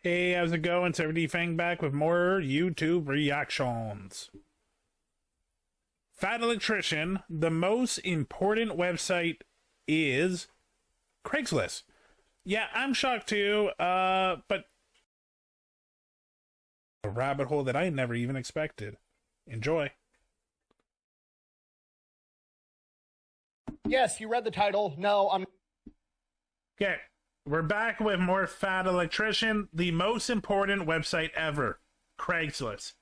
Hey, how's it going? SilverDFanng back with more YouTube reactions. Fat Electrician, the most important website is Craigslist. Yeah, I'm shocked too, but a rabbit hole that I never even expected. Enjoy. Yes, you read the title. No, I'm... Okay, we're back with more Fat Electrician, the most important website ever, Craigslist.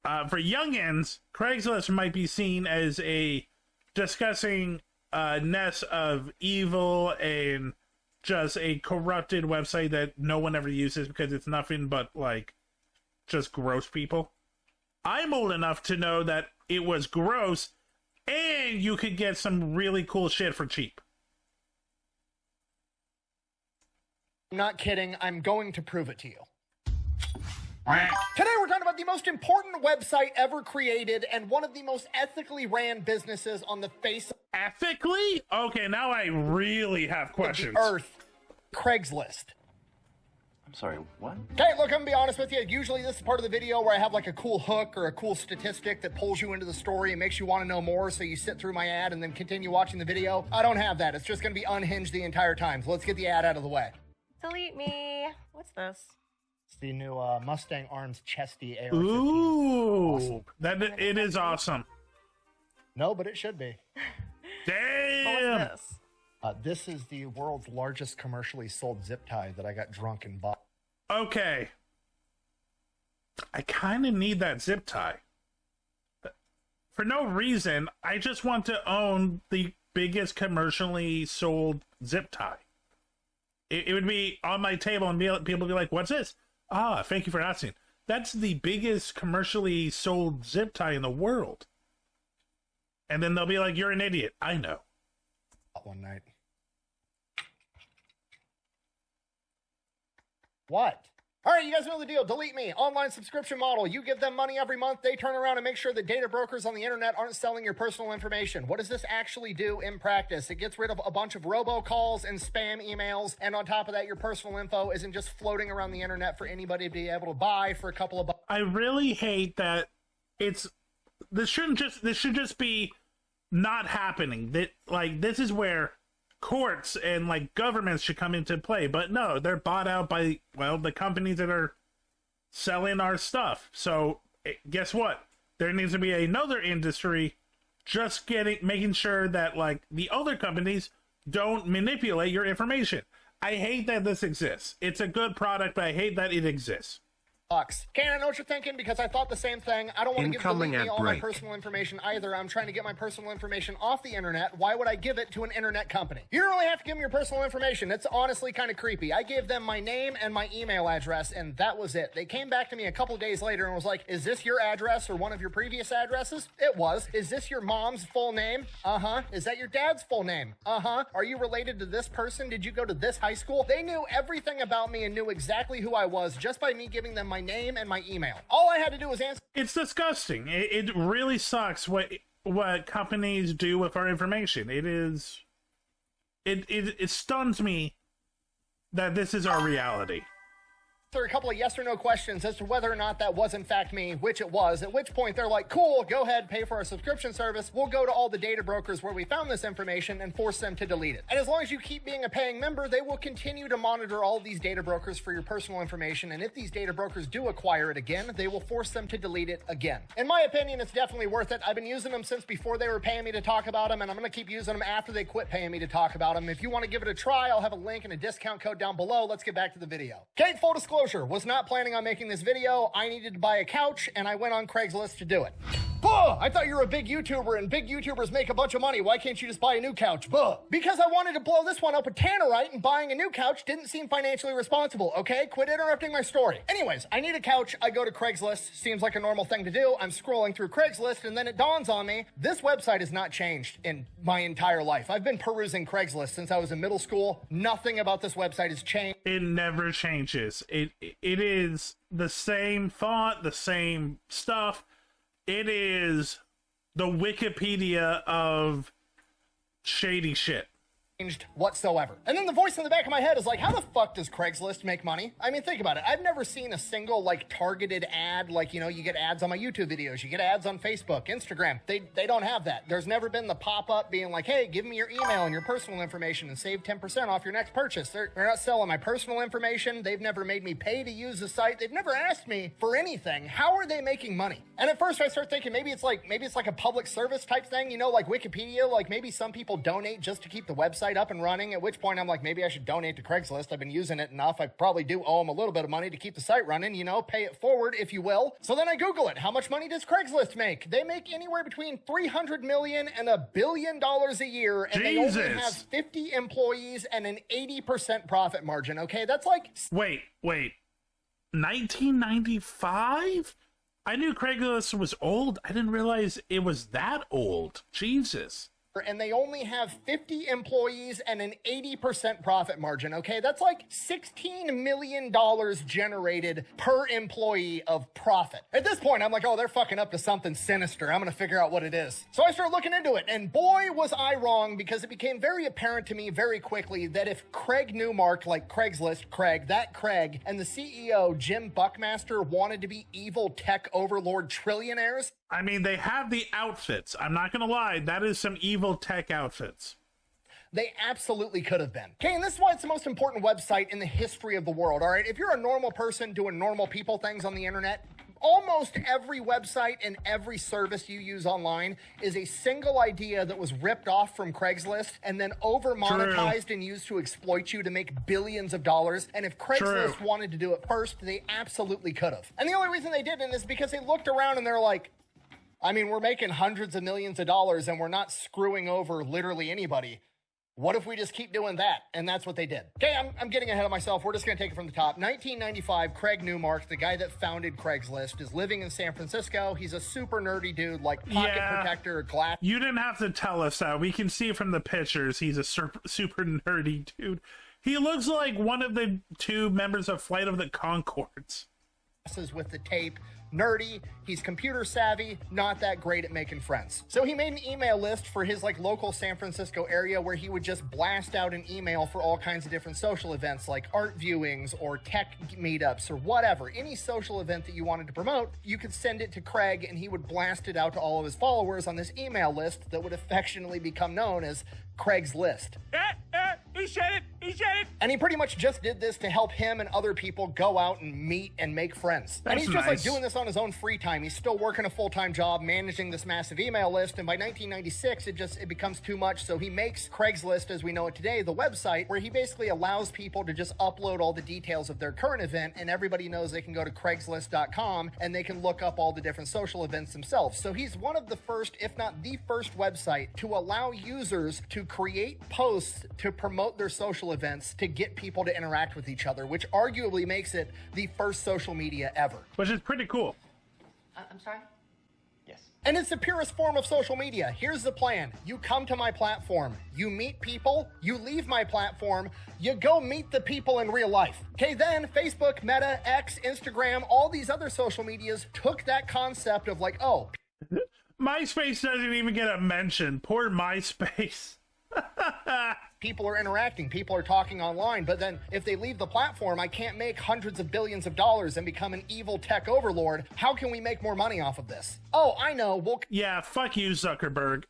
For youngins, Craigslist might be seen as a disgusting nest of evil and just a corrupted website that no one ever uses because it's nothing but, like, just gross people. I'm old enough to know that it was gross and you could get some really cool shit for cheap. not kidding. I'm going to prove it to you. Today we're talking about the most important website ever created and one of the most ethically ran businesses on the face of Ethically? Okay, now I really have questions. the earth, Craigslist. I'm sorry, what? Okay, look, I'm gonna be honest with you. Usually this is part of the video where I have like a cool hook or a cool statistic that pulls you into the story and makes you want to know more, so you sit through my ad and then continue watching the video. I don't have that. It's just gonna be unhinged the entire time. So let's get the ad out of the way. Delete me. What's this? It's the new Mustang Arms Chesty AR-15. Ooh, Awesome. that it is awesome. No, but it should be. Damn. What's this? This is the world's largest commercially sold zip tie that I got drunk and bought. Okay. I kind of need that zip tie. For no reason, I just want to own the biggest commercially sold zip tie. It would be on my table and people would be like, what's this? Ah, thank you for asking. That's the biggest commercially sold zip tie in the world. And then they'll be like, you're an idiot. I know. One night. What? All right, you guys know the deal. Delete me. Online subscription model. You give them money every month. They turn around and make sure that data brokers on the internet aren't selling your personal information. What does this actually do in practice? It gets rid of a bunch of robocalls and spam emails. And on top of that, your personal info isn't just floating around the internet for anybody to be able to buy for a couple of bucks. I really hate that this should just be not happening. That, like, this is where courts and like governments should come into play, but no, they're bought out by, well, the companies that are selling our stuff. So guess what? There needs to be another industry just making sure that like the other companies don't manipulate your information. I hate that this exists. It's a good product, but I hate that it exists. Ken, I know what you're thinking because I thought the same thing. I don't want to give Incoming delete me at all my break. personal information either. I'm trying to get my personal information off the internet. Why would I give it to an internet company? You don't really have to give me your personal information. It's honestly kind of creepy. I gave them my name and my email address, and that was it. They came back to me a couple days later and was like, is this your address or one of your previous addresses? It was. Is this your mom's full name? Uh-huh. Is that your dad's full name? Uh-huh. Are you related to this person? Did you go to this high school? They knew everything about me and knew exactly who I was just by me giving them my name and my email. All I had to do was answer. It's disgusting. It really sucks what companies do with our information. It stuns me that this is our reality. A couple of yes or no questions as to whether or not that was in fact me, which it was, at which point they're like, cool, go ahead, pay for our subscription service. We'll go to all the data brokers where we found this information and force them to delete it. And as long as you keep being a paying member, they will continue to monitor all of these data brokers for your personal information. And if these data brokers do acquire it again, they will force them to delete it again. In my opinion, it's definitely worth it. I've been using them since before they were paying me to talk about them, and I'm going to keep using them after they quit paying me to talk about them. If you want to give it a try, I'll have a link and a discount code down below. Let's get back to the video. Okay, full disclosure, was not planning on making this video. I needed to buy a couch, and I went on Craigslist to do it. Buh! I thought you were a big YouTuber, and big YouTubers make a bunch of money. Why can't you just buy a new couch? Buh! Because I wanted to blow this one up with tannerite, and buying a new couch didn't seem financially responsible, okay? Quit interrupting my story. Anyways, I need a couch. I go to Craigslist. Seems like a normal thing to do. I'm scrolling through Craigslist, and then it dawns on me, this website has not changed in my entire life. I've been perusing Craigslist since I was in middle school. Nothing about this website has changed. It never changes. It is the same font, the same stuff. It is the Wikipedia of shady shit. whatsoever. And then the voice in the back of my head is like, how the fuck does Craigslist make money? I mean, think about it. I've never seen a single like targeted ad, like, you know, you get ads on my YouTube videos, you get ads on Facebook, Instagram. They don't have that. There's never been the pop-up being like, hey, give me your email and your personal information and save 10% off your next purchase. They're not selling my personal information. They've never made me pay to use the site. They've never asked me for anything. How are they making money? And at first I start thinking maybe it's like a public service type thing, you know, like Wikipedia, like maybe some people donate just to keep the website up and running, at which point I'm like, maybe I should donate to Craigslist. I've been using it enough. I probably do owe them a little bit of money to keep the site running, you know, pay it forward, if you will. So then I Google it. How much money does Craigslist make? They make anywhere between $300 million and $1 billion a year, and they only have 50 employees and an 80% profit margin, okay? That's like... Wait. 1995? I knew Craigslist was old. I didn't realize it was that old. Jesus. And they only have 50 employees and an 80% profit margin, okay? That's like $16 million generated per employee of profit. At this point, I'm like, oh, they're fucking up to something sinister. I'm gonna figure out what it is. So I start looking into it, and boy, was I wrong, because it became very apparent to me very quickly that if Craig Newmark, like Craigslist, Craig, and the CEO, Jim Buckmaster, wanted to be evil tech overlord trillionaires, I mean, they have the outfits. I'm not going to lie. That is some evil tech outfits. they absolutely could have been. Okay, and this is why it's the most important website in the history of the world, all right? If you're a normal person doing normal people things on the internet, almost every website and every service you use online is a single idea that was ripped off from Craigslist and then over monetized and used to exploit you to make billions of dollars. And if Craigslist wanted to do it first, they absolutely could have. And the only reason they didn't is because they looked around and they're like, I mean, we're making hundreds of millions of dollars and we're not screwing over literally anybody. What if we just keep doing that? And that's what they did. Okay, I'm getting ahead of myself. We're just going to take it from the top. 1995, Craig Newmark, the guy that founded Craigslist, is living in San Francisco. He's a super nerdy dude, like pocket protector, glass. You didn't have to tell us that. We can see from the pictures he's a super nerdy dude. He looks like one of the two members of Flight of the Conchords. With the tape. Nerdy, he's computer savvy, not that great at making friends. So he made an email list for his like local San Francisco area where he would just blast out an email for all kinds of different social events like art viewings or tech meetups or whatever. Any social event that you wanted to promote, you could send it to Craig and he would blast it out to all of his followers on this email list that would affectionately become known as Craig's List. He said it! And he pretty much just did this to help him and other people go out and meet and make friends. And he's just like doing this on his own free time. He's still working a full-time job, managing this massive email list. And by 1996, it becomes too much. So he makes Craigslist, as we know it today, the website where he basically allows people to just upload all the details of their current event. And everybody knows they can go to Craigslist.com and they can look up all the different social events themselves. So he's one of the first, if not the first website to allow users to create posts to promote their social events to get people to interact with each other, which arguably makes it the first social media ever. Which is pretty cool. I'm sorry? Yes. And it's the purest form of social media. Here's the plan. You come to my platform, you meet people, you leave my platform, you go meet the people in real life. Okay, then Facebook, Meta, X, Instagram, all these other social medias took that concept of like, oh. MySpace doesn't even get a mention. Poor MySpace. People are interacting, people are talking online, but then if they leave the platform, I can't make hundreds of billions of dollars and become an evil tech overlord. How can we make more money off of this? Oh, I know. Yeah, fuck you, Zuckerberg.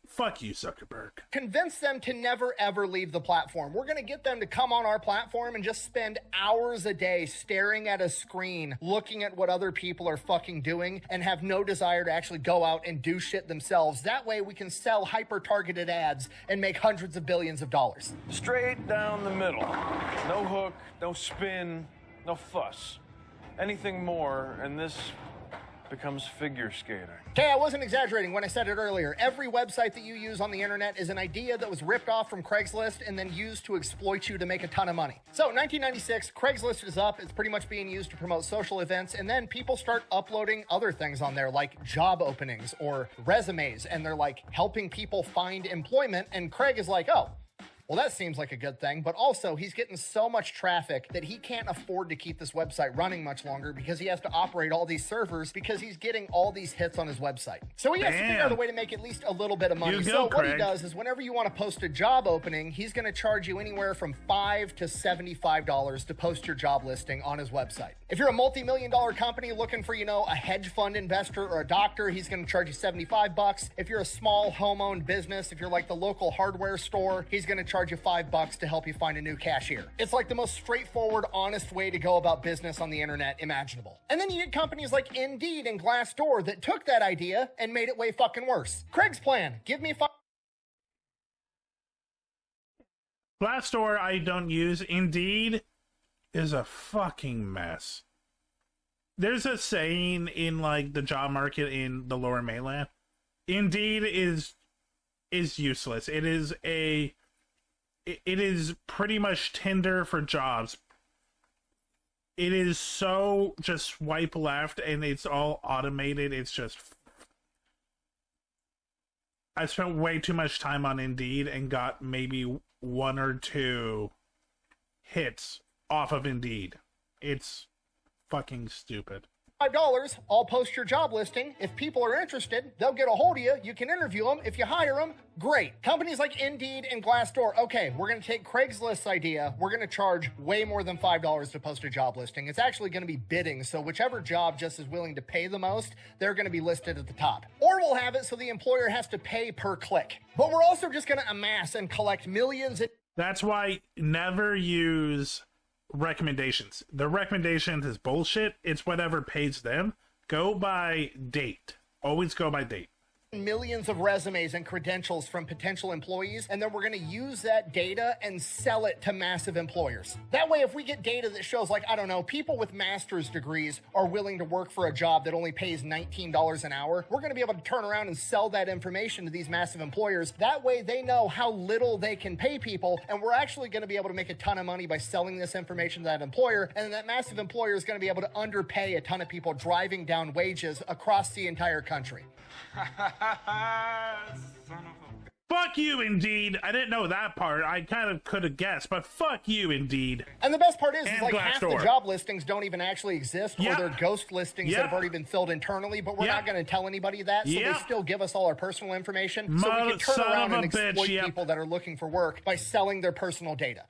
Fuck you, Zuckerberg. Convince them to never, ever leave the platform. We're going to get them to come on our platform and just spend hours a day staring at a screen, looking at what other people are fucking doing, and have no desire to actually go out and do shit themselves. That way we can sell hyper-targeted ads and make hundreds of billions of dollars. Straight down the middle. No hook, no spin, no fuss. Anything more, and this becomes figure skating. Okay, I wasn't exaggerating when I said it earlier. Every website that you use on the internet is an idea that was ripped off from Craigslist and then used to exploit you to make a ton of money. So, 1996, Craigslist is up. It's pretty much being used to promote social events, and then people start uploading other things on there, like job openings or resumes, and they're like helping people find employment, and Craig is like, oh, Well, that seems like a good thing, but also he's getting so much traffic that he can't afford to keep this website running much longer because he has to operate all these servers because he's getting all these hits on his website. So he has to figure out a way to make at least a little bit of money. So what he does is whenever you want to post a job opening, he's going to charge you anywhere from $5 to $75 to post your job listing on his website. If you're a multi-million-dollar company looking for, a hedge fund investor or a doctor, he's going to charge you $75. If you're a small home-owned business, if you're like the local hardware store, he's going to charge you $5 to help you find a new cashier. It's like the most straightforward, honest way to go about business on the internet imaginable. And then you get companies like Indeed and Glassdoor that took that idea and made it way fucking worse. Craig's plan, give me Glassdoor I don't use. Indeed is a fucking mess. There's a saying in like the job market in the Lower Mainland. Indeed is useless. It is pretty much Tinder for jobs. It is so just swipe left and it's all automated. It's just, I spent way too much time on Indeed and got maybe 1 or 2 hits off of Indeed. It's fucking stupid. $5, I'll post your job listing. If people are interested, they'll get a hold of you. You can interview them. If you hire them, great. Companies like Indeed and Glassdoor, okay, we're going to take Craigslist's idea. We're going to charge way more than $5 to post a job listing. It's actually going to be bidding, so whichever job just is willing to pay the most, they're going to be listed at the top. Or we'll have it so the employer has to pay per click. But we're also just going to amass and collect millions. That's why never use recommendations. The recommendations is bullshit. It's whatever pays them. Go by date. Always go by date. Millions of resumes and credentials from potential employees, and then we're going to use that data and sell it to massive employers. That way, if we get data that shows, like, I don't know, people with master's degrees are willing to work for a job that only pays $19 an hour, we're going to be able to turn around and sell that information to these massive employers. That way, they know how little they can pay people, and we're actually going to be able to make a ton of money by selling this information to that employer, and then that massive employer is going to be able to underpay a ton of people, driving down wages across the entire country. Fuck you, Indeed. I didn't know that part. I kind of could have guessed, but fuck you, Indeed. And the best part is like Glassdoor. half the job listings don't even actually exist, or they're ghost listings that have already been filled internally, but we're not going to tell anybody that, so they still give us all our personal information, so we can turn around and exploit people that are looking for work by selling their personal data.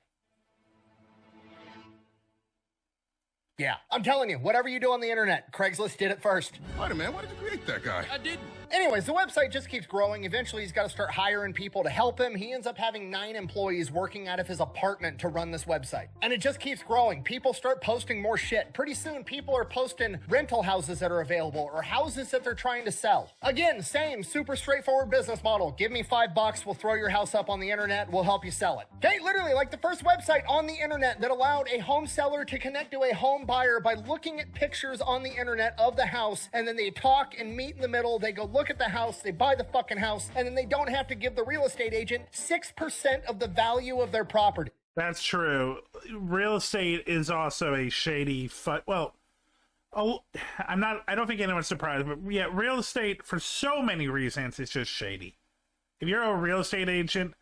Yeah, I'm telling you, whatever you do on the internet, Craigslist did it first. Wait a minute, why did you create that guy? I didn't. Anyways, the website just keeps growing. Eventually, he's got to start hiring people to help him. He ends up having 9 employees working out of his apartment to run this website. And it just keeps growing. People start posting more shit. Pretty soon, people are posting rental houses that are available or houses that they're trying to sell. Again, same super straightforward business model. Give me $5, we'll throw your house up on the internet, we'll help you sell it. Okay, literally like the first website on the internet that allowed a home seller to connect to a home buyer by looking at pictures on the internet of the house, and then they talk and meet in the middle. They go look at the house, they buy the fucking house, and then they don't have to give the real estate agent 6% of the value of their property. That's true. Real estate is also a shady well, I don't think anyone's surprised, but yeah, real estate for so many reasons is just shady. If you're a real estate agent,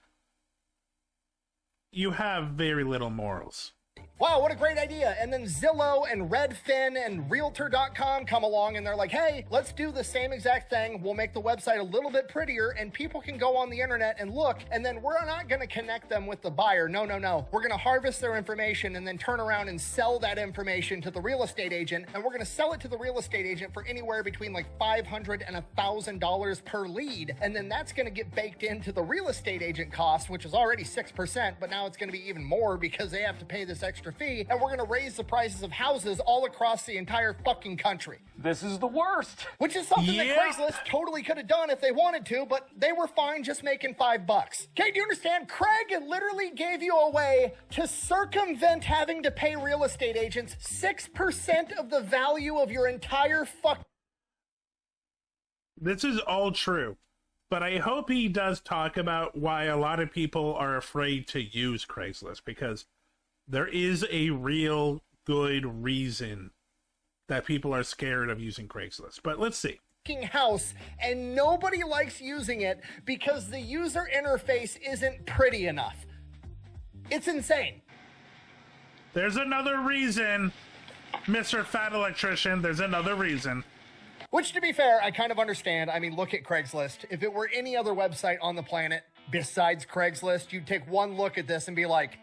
you have very little morals. Wow, what a great idea. And then Zillow and Redfin and Realtor.com come along and they're like, hey, let's do the same exact thing. We'll make the website a little bit prettier and people can go on the internet and look, and then we're not going to connect them with the buyer. No. We're going to harvest their information and then turn around and sell that information to the real estate agent, and we're going to sell it to the real estate agent for anywhere between like $500 and $1,000 per lead. And then that's going to get baked into the real estate agent cost, which is already 6%, but now it's going to be even more because they have to pay this extra fee, and we're going to raise the prices of houses all across the entire fucking country. This is the worst. Which is something that Craigslist totally could have done if they wanted to, but they were fine just making $5. Okay, do you understand? Craig literally gave you a way to circumvent having to pay real estate agents 6% of the value of your entire This is all true, but I hope he does talk about why a lot of people are afraid to use Craigslist, because there is a real good reason that people are scared of using Craigslist. But let's see. House, and nobody likes using it because the user interface isn't pretty enough. It's insane. There's another reason, Mr. Fat Electrician. There's another reason. Which, to be fair, I kind of understand. I mean, look at Craigslist. If it were any other website on the planet besides Craigslist, you'd take one look at this and be like,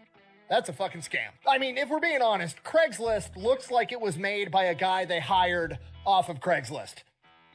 that's a fucking scam. I mean, if we're being honest, Craigslist looks like it was made by a guy they hired off of Craigslist.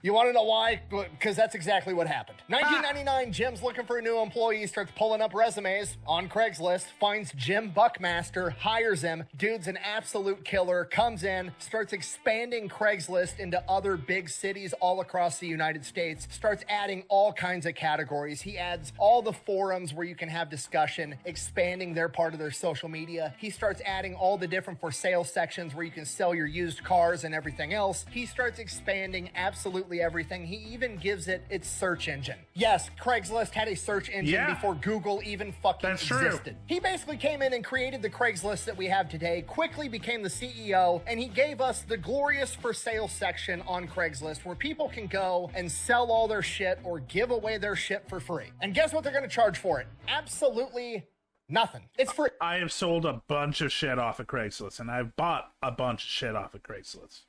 You want to know why? Because that's exactly what happened. 1999, Jim's looking for a new employee, starts pulling up resumes on Craigslist, finds Jim Buckmaster, hires him. Dude's an absolute killer, comes in, starts expanding Craigslist into other big cities all across the United States, starts adding all kinds of categories. He adds all the forums where you can have discussion, expanding their part of their social media. He starts adding all the different for sale sections where you can sell your used cars and everything else. He starts expanding absolutely everything. He even gives it its search engine. Yes, Craigslist had a search engine before Google even fucking existed. True. He basically came in and created the Craigslist that we have today, quickly became the CEO, and he gave us the glorious for sale section on Craigslist where people can go and sell all their shit or give away their shit for free. And guess what they're going to charge for it? Absolutely nothing. It's free. I have sold a bunch of shit off of Craigslist, and I've bought a bunch of shit off of Craigslist.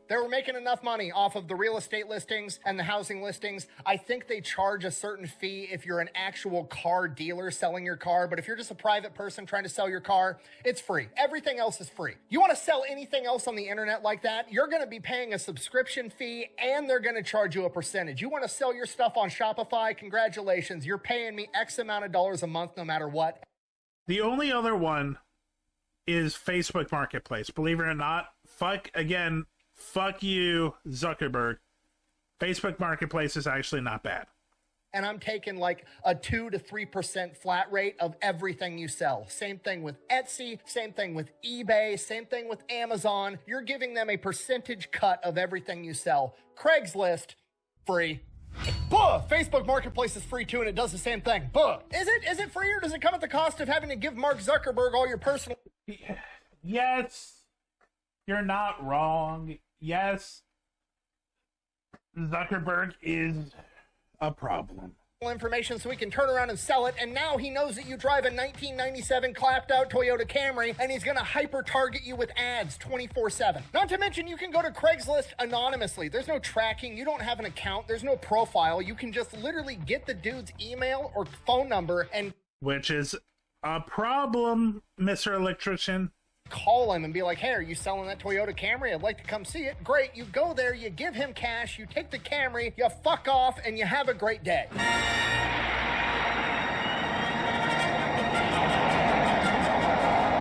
They were making enough money off of the real estate listings and the housing listings. I think they charge a certain fee if you're an actual car dealer selling your car, but if you're just a private person trying to sell your car, it's free. Everything else is free. You want to sell anything else on the internet like that, you're going to be paying a subscription fee and they're going to charge you a percentage. You want to sell your stuff on Shopify, congratulations. You're paying me X amount of dollars a month no matter what. The only other one is Facebook Marketplace. Believe it or not, fuck you, Zuckerberg. Facebook Marketplace is actually not bad. And I'm taking like a 2 to 3% flat rate of everything you sell. Same thing with Etsy, same thing with eBay, same thing with Amazon. You're giving them a percentage cut of everything you sell. Craigslist, free. Buh! Facebook Marketplace is free too, and it does the same thing. Buh! Is it free, or does it come at the cost of having to give Mark Zuckerberg all your personal... Yes, you're not wrong. Yes, Zuckerberg is a problem. Information so he can turn around and sell it, and now he knows that you drive a 1997 clapped out Toyota Camry, and he's gonna hyper target you with ads 24/7. Not to mention you can go to Craigslist anonymously. There's no tracking, you don't have an account, there's no profile. You can just literally get the dude's email or phone number and which is a problem, Mr. Electrician. Call him and be like, hey, are you selling that Toyota Camry? I'd like to come see it. Great. You go there, you give him cash, you take the Camry, you fuck off, and you have a great day.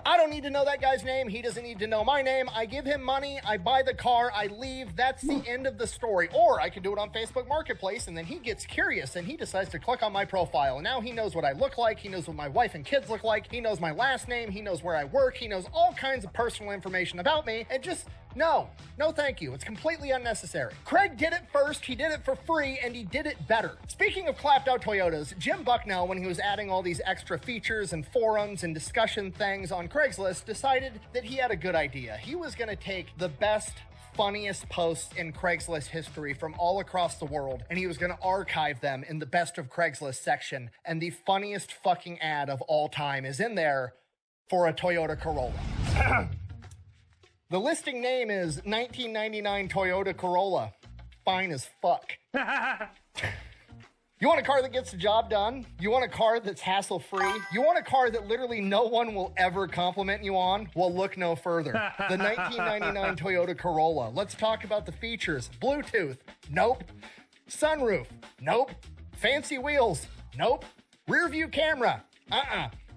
I don't need to know that guy's name. He doesn't need to know my name. I give him money. I buy the car. I leave. That's the end of the story. Or I can do it on Facebook Marketplace, and then he gets curious, and he decides to click on my profile. And now he knows what I look like. He knows what my wife and kids look like. He knows my last name. He knows where I work. He knows all kinds of personal information about me. And just, no thank you. It's completely unnecessary. Craig did it first. He did it for free, and he did it better. Speaking of clapped out Toyotas, Jim Bucknell, when he was adding all these extra features and forums and discussion things on Craigslist, decided that he had a good idea. He was going to take the best, funniest posts in Craigslist history from all across the world, and he was going to archive them in the best of Craigslist section, and the funniest fucking ad of all time is in there for a Toyota Corolla. The listing name is 1999 Toyota Corolla. Fine as fuck. You want a car that gets the job done? You want a car that's hassle-free? You want a car that literally no one will ever compliment you on? Well, look no further. The 1999 Toyota Corolla. Let's talk about the features. Bluetooth? Nope. Sunroof? Nope. Fancy wheels? Nope. Rear view camera?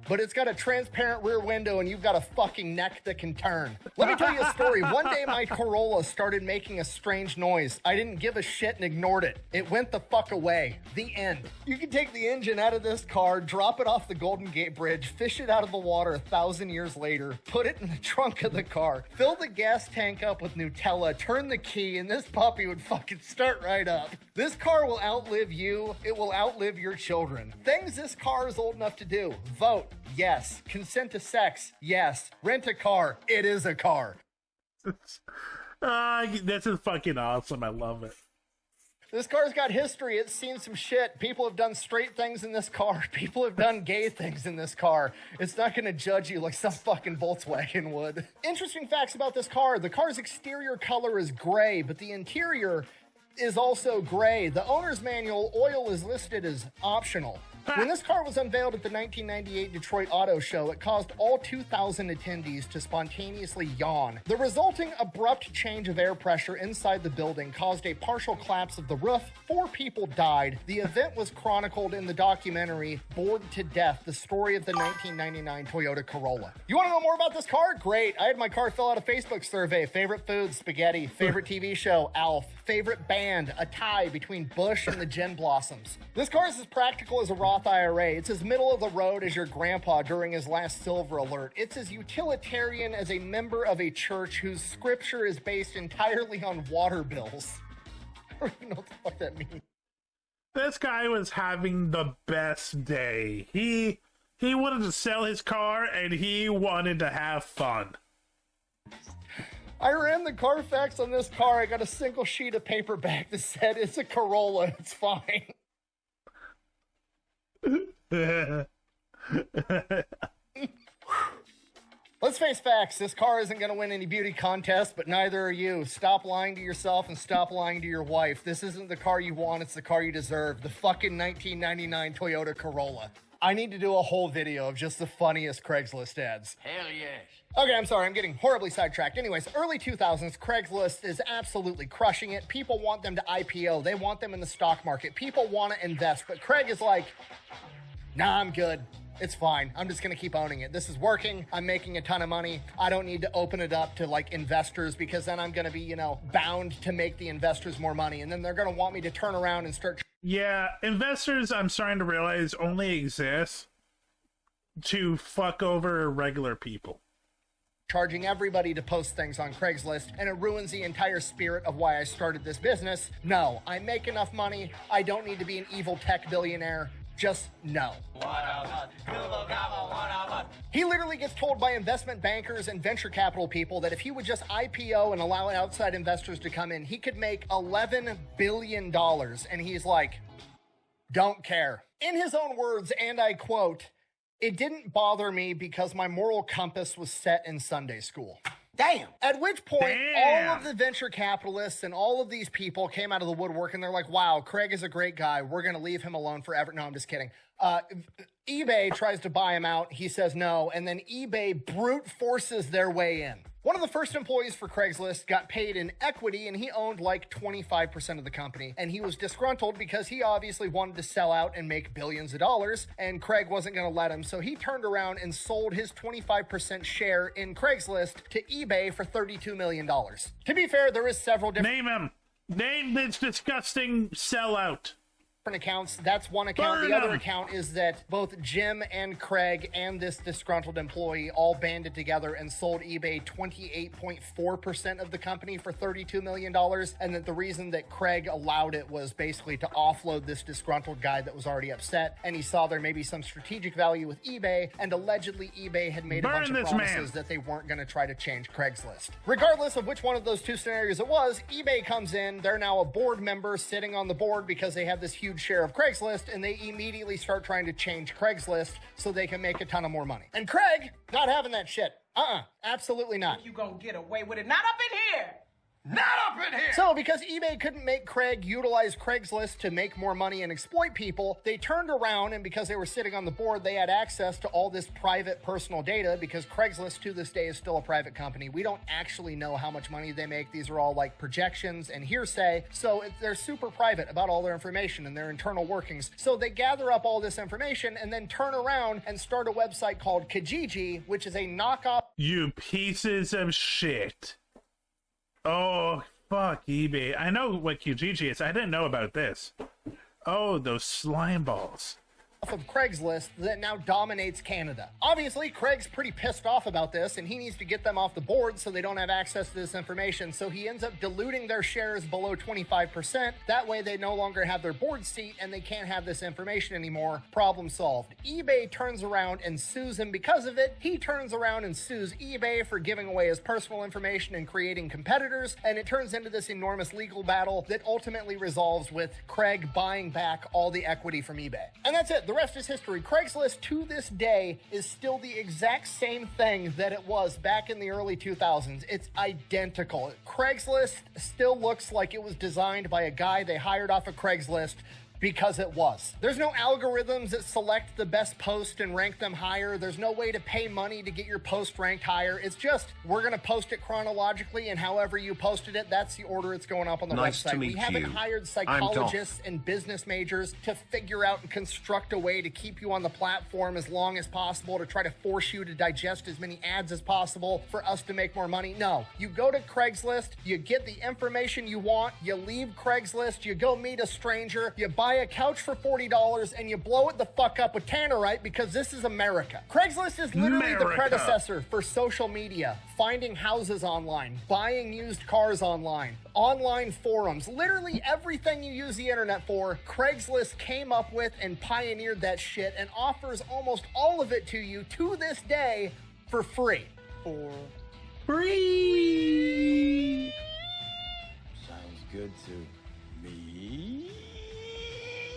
But it's got a transparent rear window and you've got a fucking neck that can turn. Let me tell you a story. One day my Corolla started making a strange noise. I didn't give a shit and ignored it. It went the fuck away. The end. You can take the engine out of this car, drop it off the Golden Gate Bridge, fish it out of the water 1,000 years later, put it in the trunk of the car, fill the gas tank up with Nutella, turn the key, and this puppy would fucking start right up. This car will outlive you. It will outlive your children. Things this car is old enough to do. Vote. Yes. Consent to sex. Yes. Rent a car. It is a car. This is fucking awesome. I love it. This car's got history. It's seen some shit. People have done straight things in this car. People have done gay things in this car. It's not going to judge you like some fucking Volkswagen would. Interesting facts about this car. The car's exterior color is gray, but the interior is also gray. The owner's manual, oil is listed as optional. When this car was unveiled at the 1998 Detroit Auto Show, it caused all 2,000 attendees to spontaneously yawn. The resulting abrupt change of air pressure inside the building caused a partial collapse of the roof. 4 people died. The event was chronicled in the documentary Bored to Death, the story of the 1999 Toyota Corolla. You want to know more about this car? Great. I had my car fill out a Facebook survey. Favorite food, spaghetti. Favorite TV show, Alf. Favorite band, a tie between Bush and the Gin Blossoms. This car is as practical as a Roth IRA. It's as middle of the road as your grandpa during his last silver alert. It's as utilitarian as a member of a church whose scripture is based entirely on water bills. I don't even know what the fuck that means. This guy was having the best day. He wanted to sell his car and he wanted to have fun. I ran the Carfax on this car. I got a single sheet of paper back that said it's a Corolla. It's fine. Let's face facts. This car isn't going to win any beauty contests, but neither are you. Stop lying to yourself and stop lying to your wife. This isn't the car you want. It's the car you deserve. The fucking 1999 Toyota Corolla. I need to do a whole video of just the funniest Craigslist ads. Hell yes. Okay, I'm sorry, I'm getting horribly sidetracked. Anyways, early 2000s, Craigslist is absolutely crushing it. People want them to IPO. They want them in the stock market. People want to invest, but Craig is like, nah, I'm good. It's fine. I'm just going to keep owning it. This is working. I'm making a ton of money. I don't need to open it up to like investors because then I'm going to be, bound to make the investors more money. And then they're going to want me to turn around and start. Yeah, investors, I'm starting to realize, only exist to fuck over regular people. Charging everybody to post things on Craigslist, and it ruins the entire spirit of why I started this business. No, I make enough money. I don't need to be an evil tech billionaire. Just no. He literally gets told by investment bankers and venture capital people that if he would just IPO and allow outside investors to come in, he could make $11 billion. And he's like, don't care. In his own words, and I quote, "It didn't bother me because my moral compass was set in Sunday school." Damn. At which point, all of the venture capitalists and all of these people came out of the woodwork and they're like, wow, Craig is a great guy. We're going to leave him alone forever. No, I'm just kidding. eBay tries to buy him out. He says no. And then eBay brute forces their way in. One of the first employees for Craigslist got paid in equity and he owned like 25% of the company. And he was disgruntled because he obviously wanted to sell out and make billions of dollars and Craig wasn't going to let him. So he turned around and sold his 25% share in Craigslist to eBay for $32 million. To be fair, there is several different... Name him. Name this disgusting sellout. Accounts. That's one account. The other account is that both Jim and Craig and this disgruntled employee all banded together and sold eBay 28.4% of the company for $32 million. And that the reason that Craig allowed it was basically to offload this disgruntled guy that was already upset. And he saw there may be some strategic value with eBay. And allegedly eBay had made a bunch of promises that they weren't going to try to change Craigslist. Regardless of which one of those two scenarios it was, eBay comes in. They're now a board member sitting on the board because they have this huge share of Craigslist, and they immediately start trying to change Craigslist so they can make a ton of more money. And Craig, not having that shit. Absolutely not. You gonna get away with it? Not up in here! Not up in here! So, because eBay couldn't make Craig utilize Craigslist to make more money and exploit people, they turned around, and because they were sitting on the board, they had access to all this private personal data, because Craigslist to this day is still a private company. We don't actually know how much money they make. These are all like projections and hearsay, so they're super private about all their information and their internal workings. So they gather up all this information and then turn around and start a website called Kijiji, which is a knockoff. You pieces of shit. Oh, fuck eBay. I know what Kijiji is. I didn't know about this. Oh, those slime balls. off of Craigslist that now dominates Canada. Obviously, Craig's pretty pissed off about this, and he needs to get them off the board so they don't have access to this information, so he ends up diluting their shares below 25%. That way they no longer have their board seat and they can't have this information anymore. Problem solved. eBay turns around and sues him because of it. He turns around and sues eBay for giving away his personal information and creating competitors, and it turns into this enormous legal battle that ultimately resolves with Craig buying back all the equity from eBay. And that's it. The rest is history. Craigslist to this day is still the exact same thing that it was back in the early 2000s. It's identical. Craigslist still looks like it was designed by a guy they hired off of Craigslist because it was. There's no algorithms that select the best post and rank them higher. There's no way to pay money to get your post ranked higher. It's just, we're gonna post it chronologically, and however you posted it, that's the order it's going up on the website. We haven't hired psychologists and business majors to figure out and construct a way to keep you on the platform as long as possible, to try to force you to digest as many ads as possible for us to make more money. No, you go to Craigslist, you get the information you want, you leave Craigslist, you go meet a stranger, you buy a couch for $40, and you blow it the fuck up with Tannerite, because this is America. Craigslist is literally the predecessor for social media, finding houses online, buying used cars online, online forums, literally everything you use the internet for. Craigslist came up with and pioneered that shit and offers almost all of it to you to this day for free. For Free. sounds good to me.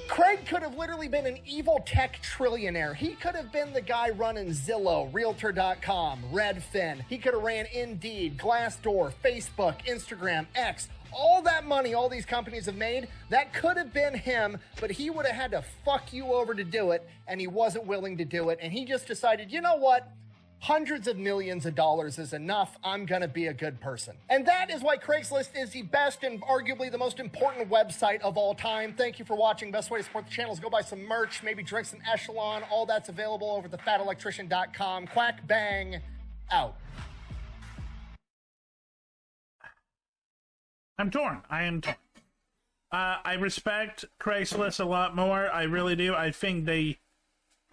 Craig could have literally been an evil tech trillionaire. He could have been the guy running Zillow, Realtor.com, Redfin. He could have ran Indeed, Glassdoor, Facebook, Instagram, X. All that money all these companies have made, that could have been him, but he would have had to fuck you over to do it, and he wasn't willing to do it, and he just decided, you know what? Hundreds of millions of dollars is enough. I'm gonna be a good person. And that is why Craigslist is the best and arguably the most important website of all time. Thank you for watching. Best way to support the channel is go buy some merch, maybe drink some Echelon. All that's available over at thefatelectrician.com. Quack bang out. I'm torn. I am torn. I respect Craigslist a lot more. I really do. I think they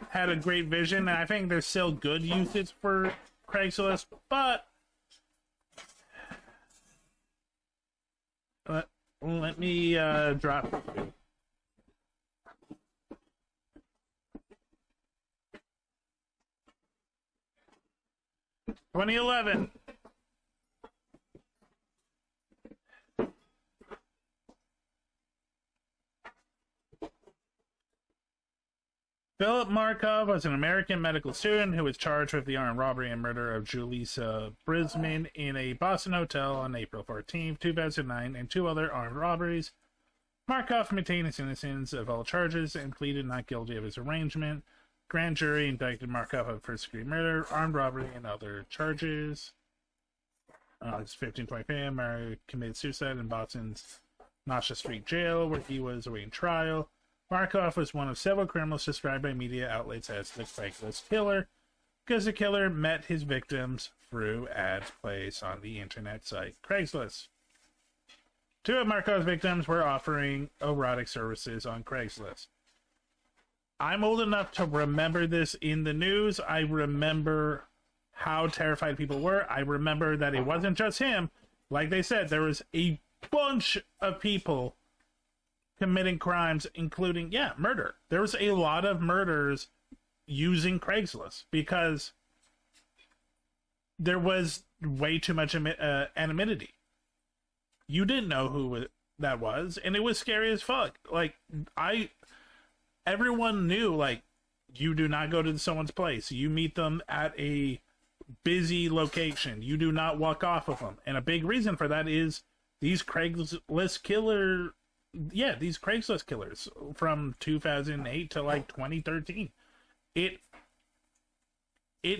had a great vision, and I think there's still good usage for Craigslist, but let me drop 2011. Philip Markov was an American medical student who was charged with the armed robbery and murder of Julissa Brisman in a Boston hotel on April 14, 2009, and two other armed robberies. Markov maintained his innocence of all charges and pleaded not guilty of his arrangement. Grand jury indicted Markov of first-degree murder, armed robbery, and other charges. August 15, 2015, Murray committed suicide in Boston's Nasha Street jail, where he was awaiting trial. Markov was one of several criminals described by media outlets as the Craigslist killer, because the killer met his victims through ads placed on the internet site Craigslist. Two of Markov's victims were offering erotic services on Craigslist. I'm old enough to remember this in the news. I remember how terrified people were. I remember that it wasn't just him. Like they said, there was a bunch of people committing crimes, including, murder. There was a lot of murders using Craigslist because there was way too much anonymity. You didn't know who that was, and it was scary as fuck. Like, everyone knew, like, you do not go to someone's place. You meet them at a busy location. You do not walk off of them. And a big reason for that is these Craigslist killers from 2008 to like 2013. It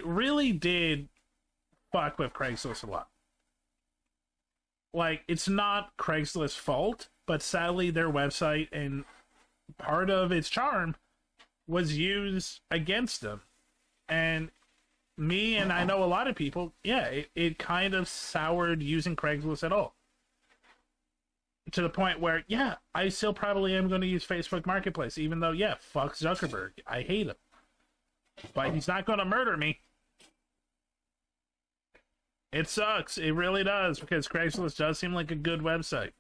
really did fuck with Craigslist a lot. Like, it's not Craigslist's fault, but sadly their website and part of its charm was used against them. And me, and I know a lot of people, it kind of soured using Craigslist at all. to the point where, yeah, I still probably am going to use Facebook Marketplace, even though, yeah, fuck Zuckerberg. I hate him. But he's not going to murder me. It sucks. It really does, because Craigslist does seem like a good website.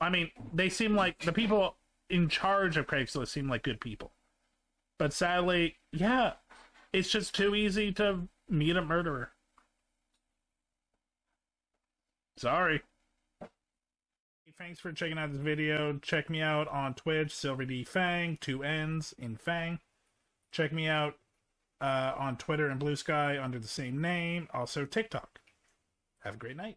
I mean, they seem like, the people in charge of Craigslist seem like good people. But sadly, yeah, it's just too easy to meet a murderer. Sorry. Thanks for checking out this video. Check me out on Twitch, SilverDFanng, 2 N's in Fang. Check me out on Twitter and Blue Sky under the same name. Also TikTok. Have a great night.